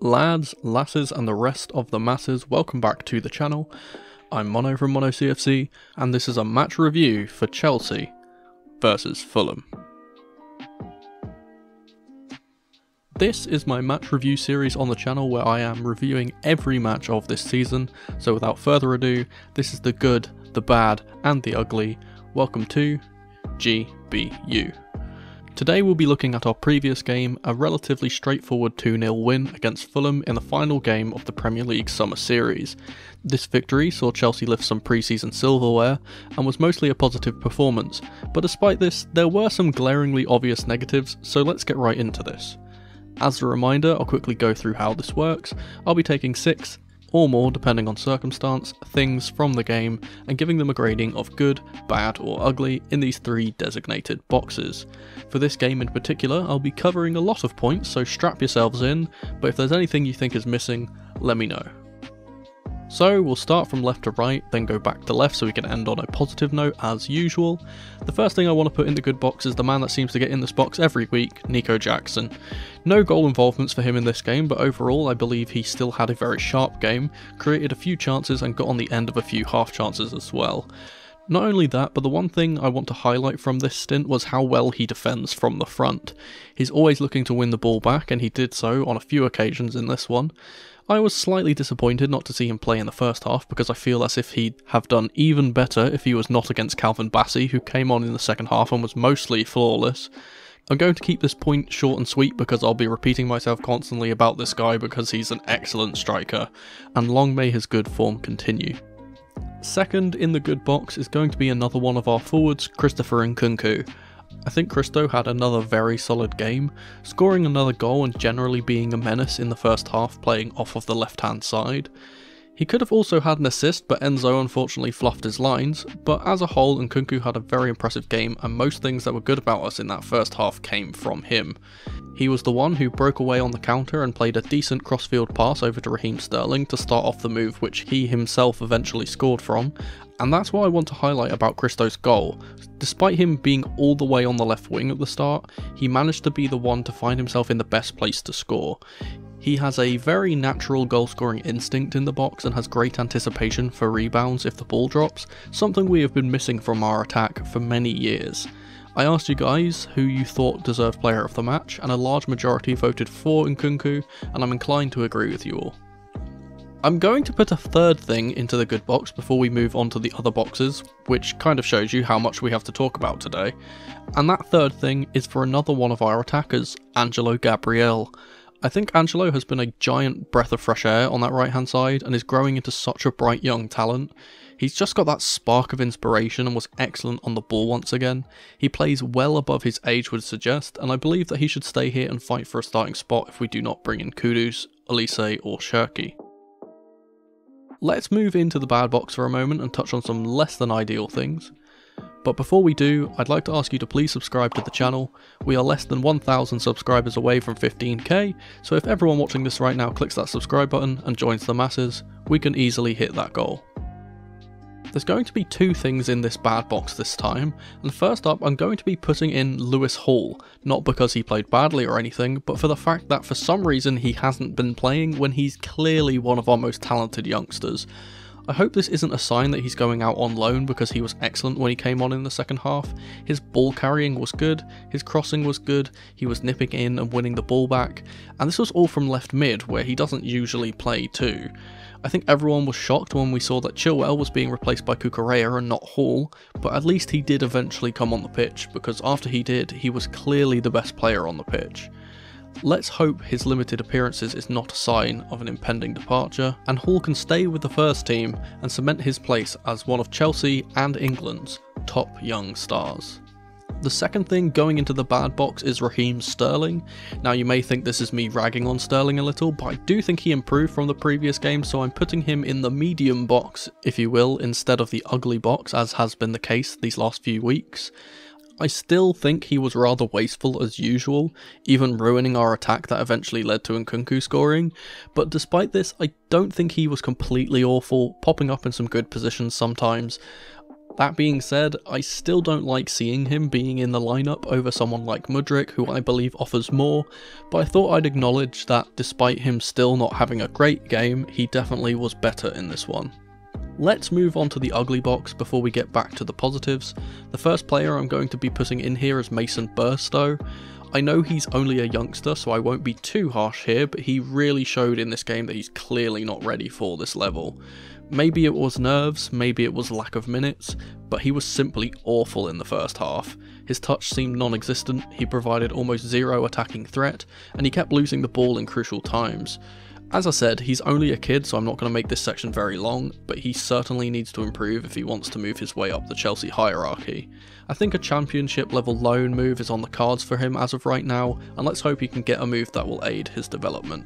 Lads, lasses and the rest of the masses, welcome back to the channel. I'm Mono from Mono CFC and this is a match review for Chelsea versus Fulham. This is my match review series on the channel where I am reviewing every match of this season, so without further ado, this is the good, the bad and the ugly. Welcome to GBU. Today we'll be looking at our previous game, a relatively straightforward 2-0 win against Fulham in the final game of the Premier League Summer Series. This victory saw Chelsea lift some pre-season silverware and was mostly a positive performance, but despite this, there were some glaringly obvious negatives, so let's get right into this. As a reminder, I'll quickly go through how this works. I'll be taking 6, or more depending on circumstance, things from the game and giving them a grading of good, bad or ugly in these 3 designated boxes. For this game in particular, I'll be covering a lot of points, so strap yourselves in, but if there's anything you think is missing, let me know. So we'll start from left to right, then go back to left so we can end on a positive note as usual. The first thing I want to put in the good box is the man that seems to get in this box every week, Nico Jackson. No goal involvements for him in this game, but overall I believe he still had a very sharp game, created a few chances and got on the end of a few half chances as well. Not only that, but the one thing I want to highlight from this stint was how well he defends from the front. He's always looking to win the ball back and he did so on a few occasions in this one. I was slightly disappointed not to see him play in the first half because I feel as if he'd have done even better if he was not against Calvin Bassey, who came on in the second half and was mostly flawless. I'm going to keep this point short and sweet because I'll be repeating myself constantly about this guy because he's an excellent striker, and long may his good form continue. Second in the good box is going to be another one of our forwards, Christopher Nkunku. I think Christo had another very solid game, scoring another goal and generally being a menace in the first half, playing off of the left hand side. He could have also had an assist, but Enzo unfortunately fluffed his lines, but as a whole Nkunku had a very impressive game and most things that were good about us in that first half came from him. He was the one who broke away on the counter and played a decent crossfield pass over to Raheem Sterling to start off the move which he himself eventually scored from, and that's what I want to highlight about Christo's goal. Despite him being all the way on the left wing at the start, he managed to be the one to find himself in the best place to score. He has a very natural goal scoring instinct in the box and has great anticipation for rebounds if the ball drops, something we have been missing from our attack for many years. I asked you guys who you thought deserved player of the match and a large majority voted for Nkunku, and I'm inclined to agree with you all. I'm going to put a third thing into the good box before we move on to the other boxes, which kind of shows you how much we have to talk about today, and that third thing is for another one of our attackers, Angelo Gabriel. I think Angelo has been a giant breath of fresh air on that right hand side and is growing into such a bright young talent. He's just got that spark of inspiration and was excellent on the ball once again. He plays well above his age would suggest, and I believe that he should stay here and fight for a starting spot if we do not bring in Kudus, Olise or Shirky. Let's move into the bad box for a moment and touch on some less than ideal things. But before we do, I'd like to ask you to please subscribe to the channel. We are less than 1,000 subscribers away from 15k, so if everyone watching this right now clicks that subscribe button and joins the masses, we can easily hit that goal. There's going to be 2 things in this bad box this time, and first up I'm going to be putting in Lewis Hall, not because he played badly or anything, but for the fact that for some reason he hasn't been playing when he's clearly one of our most talented youngsters. I hope this isn't a sign that he's going out on loan because he was excellent when he came on in the second half. His ball carrying was good, his crossing was good, he was nipping in and winning the ball back, and this was all from left mid where he doesn't usually play too. I think everyone was shocked when we saw that Chilwell was being replaced by Cucurella and not Hall, but at least he did eventually come on the pitch because after he did, he was clearly the best player on the pitch. Let's hope his limited appearances is not a sign of an impending departure, and Hall can stay with the first team and cement his place as one of Chelsea and England's top young stars. The second thing going into the bad box is Raheem Sterling. Now you may think this is me ragging on Sterling a little, but I do think he improved from the previous game, so I'm putting him in the medium box, if you will, instead of the ugly box as has been the case these last few weeks. I still think he was rather wasteful as usual, even ruining our attack that eventually led to Nkunku scoring, but despite this I don't think he was completely awful, popping up in some good positions sometimes. That being said, I still don't like seeing him being in the lineup over someone like Mudryk, who I believe offers more, but I thought I'd acknowledge that despite him still not having a great game, he definitely was better in this one. Let's move on to the ugly box before we get back to the positives. The first player I'm going to be putting in here is Mason Burstow. I know he's only a youngster, so I won't be too harsh here, but he really showed in this game that he's clearly not ready for this level. Maybe it was nerves, maybe it was lack of minutes, but he was simply awful in the first half. His touch seemed non-existent, he provided almost zero attacking threat, and he kept losing the ball in crucial times. As I said, he's only a kid, so I'm not going to make this section very long, but he certainly needs to improve if he wants to move his way up the Chelsea hierarchy. I think a championship level loan move is on the cards for him as of right now, and let's hope he can get a move that will aid his development.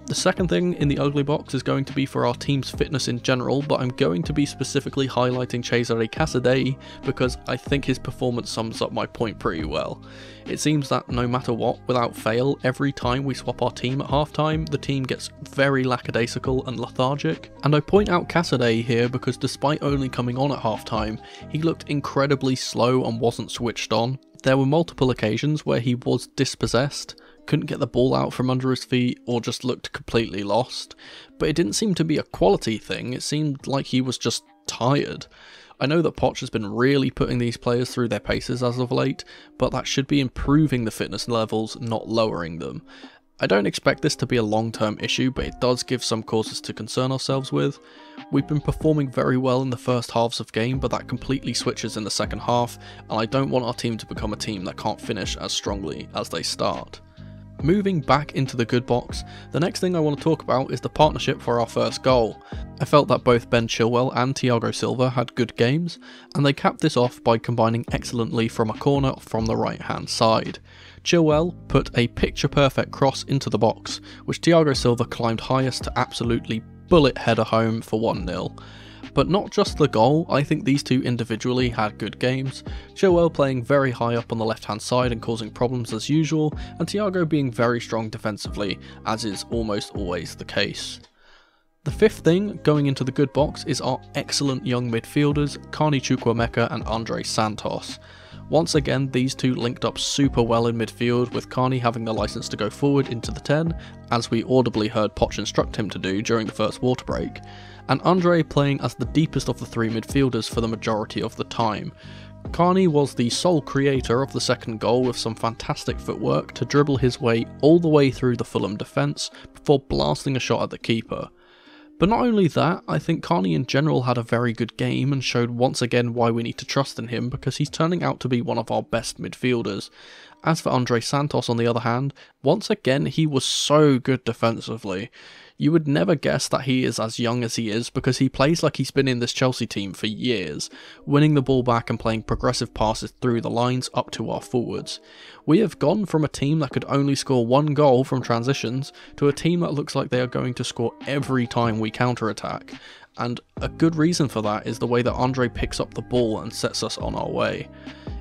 The second thing in the ugly box is going to be for our team's fitness in general, but I'm going to be specifically highlighting Cesare Casadei because I think his performance sums up my point pretty well. It seems that no matter what, without fail, every time we swap our team at halftime, the team gets very lackadaisical and lethargic. And I point out Casadei here because despite only coming on at halftime, he looked incredibly slow and wasn't switched on. There were multiple occasions where he was dispossessed, couldn't get the ball out from under his feet, or just looked completely lost. But it didn't seem to be a quality thing, it seemed like he was just tired. I know that Poch has been really putting these players through their paces as of late, but that should be improving the fitness levels, not lowering them. I don't expect this to be a long-term issue, but it does give some causes to concern ourselves with. We've been performing very well in the first halves of game, but that completely switches in the second half, and I don't want our team to become a team that can't finish as strongly as they start. Moving back into the good box, the next thing I want to talk about is the partnership for our first goal. I felt that both Ben Chilwell and Thiago Silva had good games, and they capped this off by combining excellently from a corner from the right hand side. Chilwell put a picture-perfect cross into the box, which Thiago Silva climbed highest to absolutely bullet header home for 1-0. But not just the goal, I think these two individually had good games, Chilwell playing very high up on the left hand side and causing problems as usual, and Thiago being very strong defensively, as is almost always the case. The fifth thing going into the good box is our excellent young midfielders, Carney Chukwuemeka and Andre Santos. Once again, these two linked up super well in midfield, with Carney having the license to go forward into the 10, as we audibly heard Poch instruct him to do during the first water break, and Andre playing as the deepest of the three midfielders for the majority of the time. Carney was the sole creator of the second goal with some fantastic footwork to dribble his way all the way through the Fulham defence before blasting a shot at the keeper. But not only that, I think Carney in general had a very good game and showed once again why we need to trust in him, because he's turning out to be one of our best midfielders. As for Andre Santos on the other hand, once again he was so good defensively. You would never guess that he is as young as he is because he plays like he's been in this Chelsea team for years, winning the ball back and playing progressive passes through the lines up to our forwards. We have gone from a team that could only score one goal from transitions to a team that looks like they are going to score every time we counter-attack, and a good reason for that is the way that Andre picks up the ball and sets us on our way.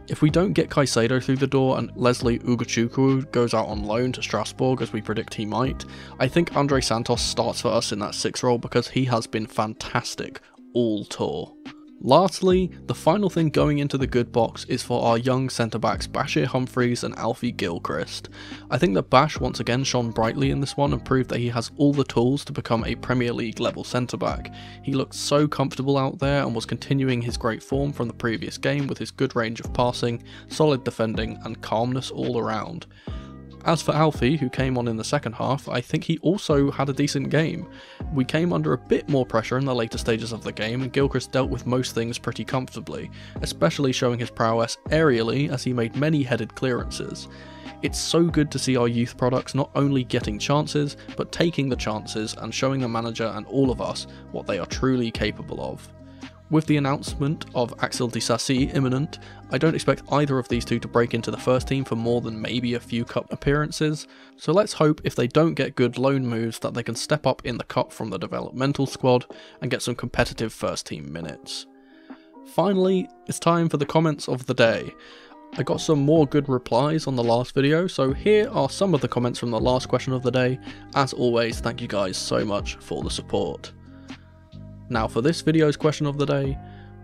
If we don't get Caicedo through the door and Leslie Ugochukwu goes out on loan to Strasbourg as we predict he might, I think Andre Santos starts for us in that 6 role because he has been fantastic all tour. Lastly, the final thing going into the good box is for our young centre-backs Bashir Humphreys and Alfie Gilchrist. I think that Bash once again shone brightly in this one and proved that he has all the tools to become a Premier League level centre-back. He looked so comfortable out there and was continuing his great form from the previous game with his good range of passing, solid defending and calmness all around. As for Alfie, who came on in the second half, I think he also had a decent game. We came under a bit more pressure in the later stages of the game and Gilchrist dealt with most things pretty comfortably, especially showing his prowess aerially as he made many headed clearances. It's so good to see our youth products not only getting chances, but taking the chances and showing the manager and all of us what they are truly capable of. With the announcement of Axel Disasi imminent, I don't expect either of these two to break into the first team for more than maybe a few cup appearances, so let's hope if they don't get good loan moves that they can step up in the cup from the developmental squad and get some competitive first team minutes. Finally, it's time for the comments of the day. I got some more good replies on the last video, so here are some of the comments from the last question of the day. As always, thank you guys so much for the support. Now for this video's question of the day,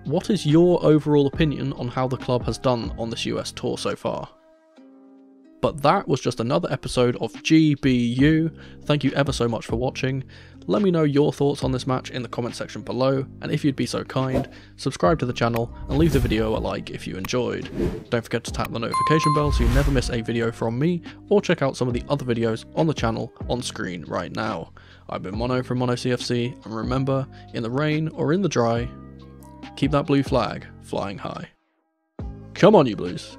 What is your overall opinion on how the club has done on this US tour so far? But that was just another episode of GBU. Thank you ever so much for watching. Let me know your thoughts on this match in the comment section below, and if you'd be so kind, subscribe to the channel and leave the video a like if you enjoyed. Don't forget to tap the notification bell so you never miss a video from me, or check out some of the other videos on the channel on screen right now. I've been Mono from Mono CFC, and remember, in the rain or in the dry, keep that blue flag flying high. Come on you Blues!